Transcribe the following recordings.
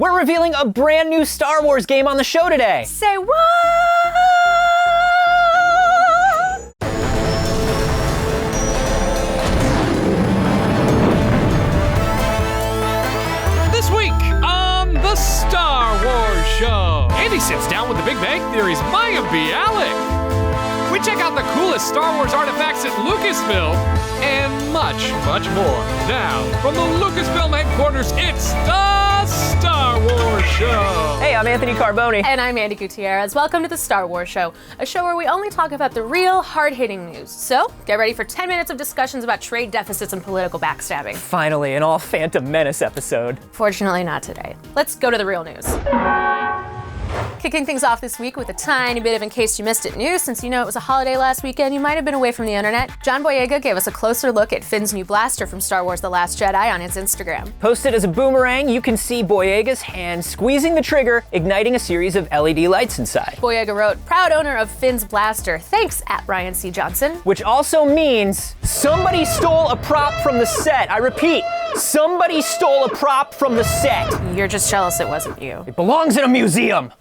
We're revealing a brand new Star Wars game on the show today. Say what? This week on the Star Wars Show, Andy sits down with the Big Bang Theory's Mayim Bialik. We check out the coolest Star Wars artifacts at Lucasfilm, and much, much more. Now, from the Lucasfilm headquarters, it's the Star Wars Show. Hey, I'm Anthony Carboni. And I'm Andy Gutierrez. Welcome to the Star Wars Show, a show where we only talk about the real, hard-hitting news. So, get ready for 10 minutes of discussions about trade deficits and political backstabbing. Finally, an all Phantom Menace episode. Fortunately, not today. Let's go to the real news. Kicking things off this week with a tiny bit of in case you missed it news. Since you know it was a holiday last weekend, you might have been away from the internet. John Boyega gave us a closer look at Finn's new blaster from Star Wars The Last Jedi on his Instagram. Posted as a boomerang, you can see Boyega's hand squeezing the trigger, igniting a series of LED lights inside. Boyega wrote, "Proud owner of Finn's blaster. Thanks, at Ryan C. Johnson." Which also means somebody stole a prop from the set. I repeat, somebody stole a prop from the set. You're just jealous it wasn't you. It belongs in a museum.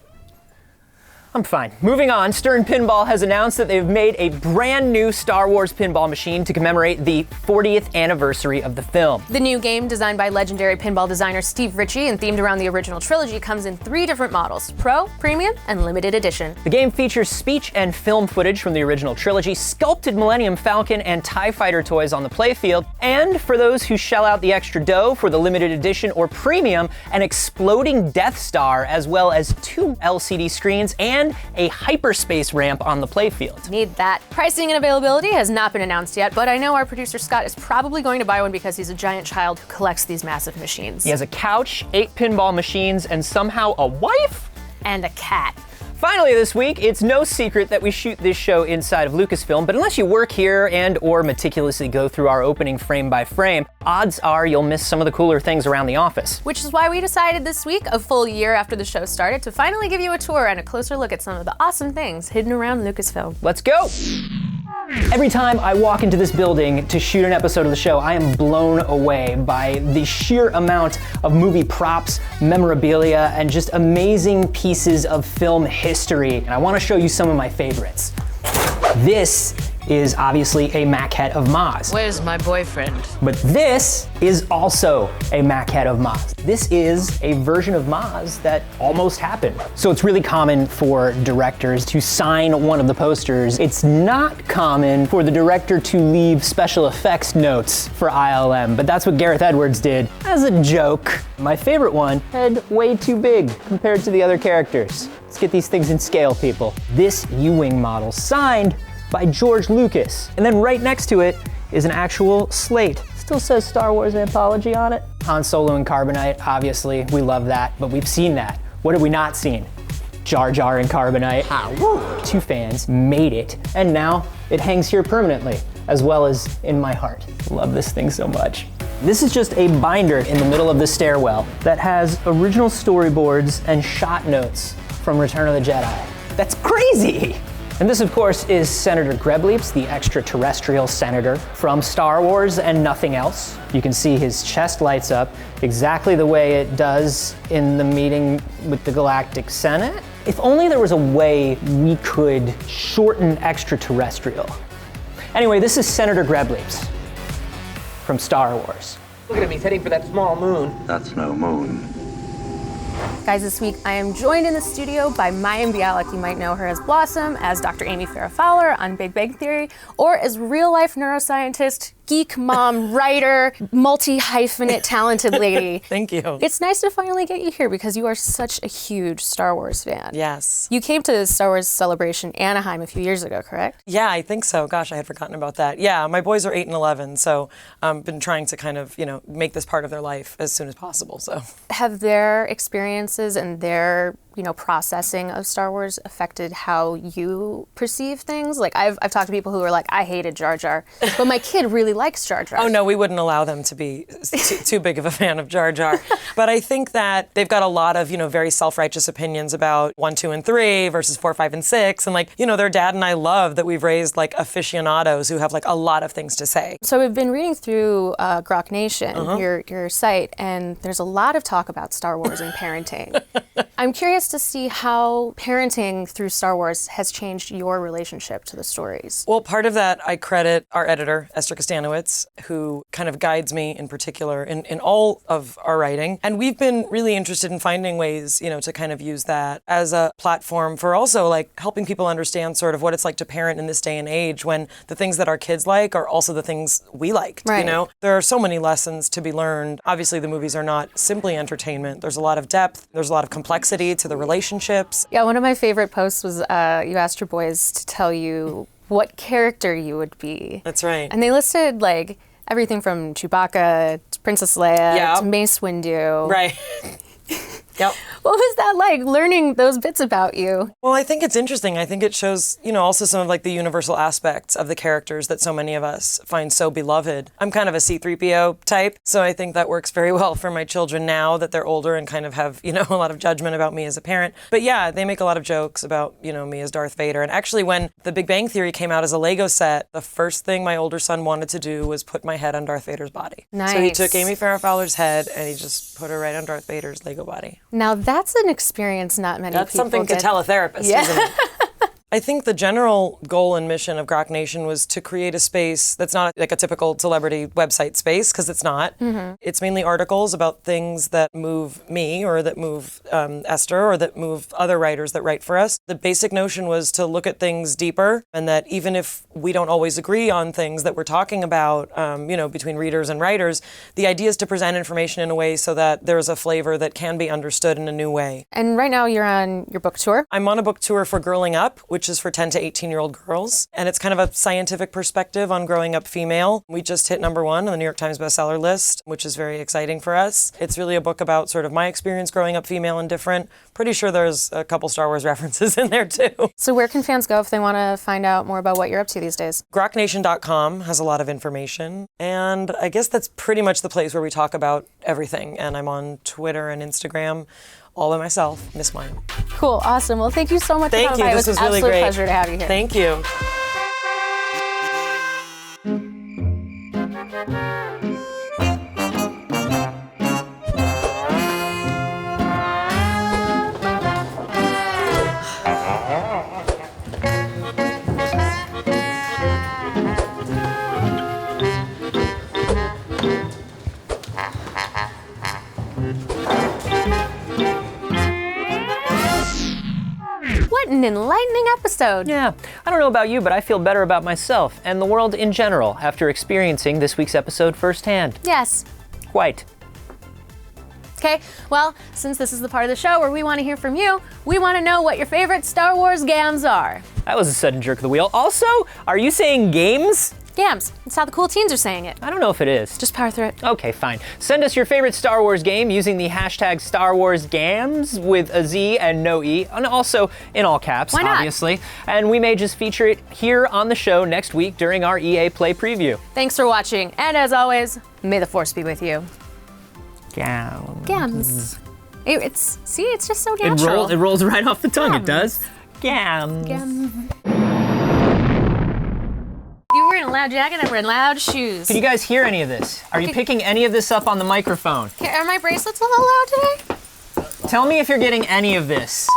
I'm fine. Moving on, Stern Pinball has announced that they've made a brand new Star Wars pinball machine to commemorate the 40th anniversary of the film. The new game, designed by legendary pinball designer Steve Ritchie and themed around the original trilogy, comes in 3 different models: Pro, Premium, and Limited Edition. The game features speech and film footage from the original trilogy, sculpted Millennium Falcon and TIE Fighter toys on the playfield, and for those who shell out the extra dough for the Limited Edition or Premium, an exploding Death Star, as well as 2 LCD screens and a hyperspace ramp on the playfield. Need that. Pricing and availability has not been announced yet, but I know our producer Scott is probably going to buy one because he's a giant child who collects these massive machines. He has a couch, 8 pinball machines, and somehow a wife? And a cat. Finally this week, it's no secret that we shoot this show inside of Lucasfilm, but unless you work here and or meticulously go through our opening frame by frame, odds are you'll miss some of the cooler things around the office. Which is why we decided this week, a full year after the show started, to finally give you a tour and a closer look at some of the awesome things hidden around Lucasfilm. Let's go! Every time I walk into this building to shoot an episode of the show, I am blown away by the sheer amount of movie props, memorabilia, and just amazing pieces of film history. And I want to show you some of my favorites. This is obviously a maquette of Maz. Where's my boyfriend? But this is also a maquette of Maz. This is a version of Maz that almost happened. So it's really common for directors to sign one of the posters. It's not common for the director to leave special effects notes for ILM, but that's what Gareth Edwards did as a joke. My favorite one had way too big compared to the other characters. Let's get these things in scale, people. This U-Wing model, signed by George Lucas. And then right next to it is an actual slate. Still says Star Wars Anthology on it. Han Solo and Carbonite, obviously, we love that, but we've seen that. What have we not seen? Jar Jar and Carbonite. 2 fans made it, and now it hangs here permanently, as well as in my heart. Love this thing so much. This is just a binder in the middle of the stairwell that has original storyboards and shot notes from Return of the Jedi. That's crazy! And this, of course, is Senator Grebleeps, the extraterrestrial senator from Star Wars and nothing else. You can see his chest lights up exactly the way it does in the meeting with the Galactic Senate. If only there was a way we could shorten extraterrestrial. Anyway, this is Senator Grebleeps from Star Wars. Look at him, he's heading for that small moon. That's no moon. Guys, this week I am joined in the studio by Mayim Bialik. You might know her as Blossom, as Dr. Amy Farrah Fowler on Big Bang Theory, or as real-life neuroscientist, geek mom, writer, multi-hyphenate talented lady. Thank you. It's nice to finally get you here because you are such a huge Star Wars fan. Yes. You came to the Star Wars Celebration Anaheim a few years ago, correct? Yeah, I think so. Gosh, I had forgotten about that. Yeah, my boys are 8 and 11, so I've been trying to kind of, make this part of their life as soon as possible, so. Have their experiences and their, processing of Star Wars affected how you perceive things? Like I've talked to people who are like, I hated Jar Jar, but my kid really likes Jar Jar. Oh no, we wouldn't allow them to be too big of a fan of Jar Jar. But I think that they've got a lot of, very self-righteous opinions about 1, 2, and 3 versus 4, 5, and 6. And their dad and I love that we've raised like aficionados who have like a lot of things to say. So we've been reading through Grok Nation, your site, and there's a lot of talk about Star Wars and parenting. I'm curious to see how parenting through Star Wars has changed your relationship to the stories. Well, part of that I credit our editor, Esther Kostanowitz, who kind of guides me in particular in all of our writing. And we've been really interested in finding ways, to kind of use that as a platform for also like helping people understand sort of what it's like to parent in this day and age when the things that our kids like are also the things we liked. Right. There are so many lessons to be learned. Obviously, the movies are not simply entertainment. There's a lot of depth. There's a lot of complexity to the relationships. Yeah, one of my favorite posts was you asked your boys to tell you what character you would be. That's right. And they listed like everything from Chewbacca to Princess Leia to Mace Windu. Right. Yep. What was that like, learning those bits about you? Well, I think it's interesting. I think it shows, also some of like the universal aspects of the characters that so many of us find so beloved. I'm kind of a C-3PO type, so I think that works very well for my children now that they're older and kind of have, a lot of judgment about me as a parent. But yeah, they make a lot of jokes about, me as Darth Vader. And actually, when The Big Bang Theory came out as a Lego set, the first thing my older son wanted to do was put my head on Darth Vader's body. Nice. So he took Amy Farrah Fowler's head and he just put her right on Darth Vader's Lego body. Now that's an experience not many That's people something get. to tell a therapist, isn't it? I think the general goal and mission of Grok Nation was to create a space that's not like a typical celebrity website space, because it's not. Mm-hmm. It's mainly articles about things that move me or that move Esther or that move other writers that write for us. The basic notion was to look at things deeper, and that even if we don't always agree on things that we're talking about, between readers and writers, the idea is to present information in a way so that there's a flavor that can be understood in a new way. And right now you're on your book tour? I'm on a book tour for Girling Up, which is for 10 to 18-year-old girls. And it's kind of a scientific perspective on growing up female. We just hit #1 on the New York Times bestseller list, which is very exciting for us. It's really a book about sort of my experience growing up female and different. Pretty sure there's a couple Star Wars references in there too. So where can fans go if they want to find out more about what you're up to these days? GrokNation.com has a lot of information. And I guess that's pretty much the place where we talk about everything. And I'm on Twitter and Instagram all by myself, Miss Mayim. Cool, awesome. Well, thank you so much. Thank you. This was really great. It was an absolute pleasure to have you here. Thank you. What an enlightening episode. Yeah, I don't know about you, but I feel better about myself and the world in general after experiencing this week's episode firsthand. Yes. Quite. Okay, well, since this is the part of the show where we want to hear from you, we want to know what your favorite Star Wars gams are. That was a sudden jerk of the wheel. Also, are you saying games? Gams. It's how the cool teens are saying it. I don't know if it is. Just power through it. Okay, fine. Send us your favorite Star Wars game using the hashtag Star Wars Gams with a Z and no E, and also in all caps, Why not? Obviously. And we may just feature it here on the show next week during our EA Play preview. Thanks for watching, and as always, may the Force be with you. Gams. Gams. It's just so natural. It rolls right off the tongue, Gams. It does. Gams. Gams. You were in a loud jacket, I'm wearing loud shoes. Can you guys hear any of this? Are you picking any of this up on the microphone? Are my bracelets a little loud today? Tell me if you're getting any of this.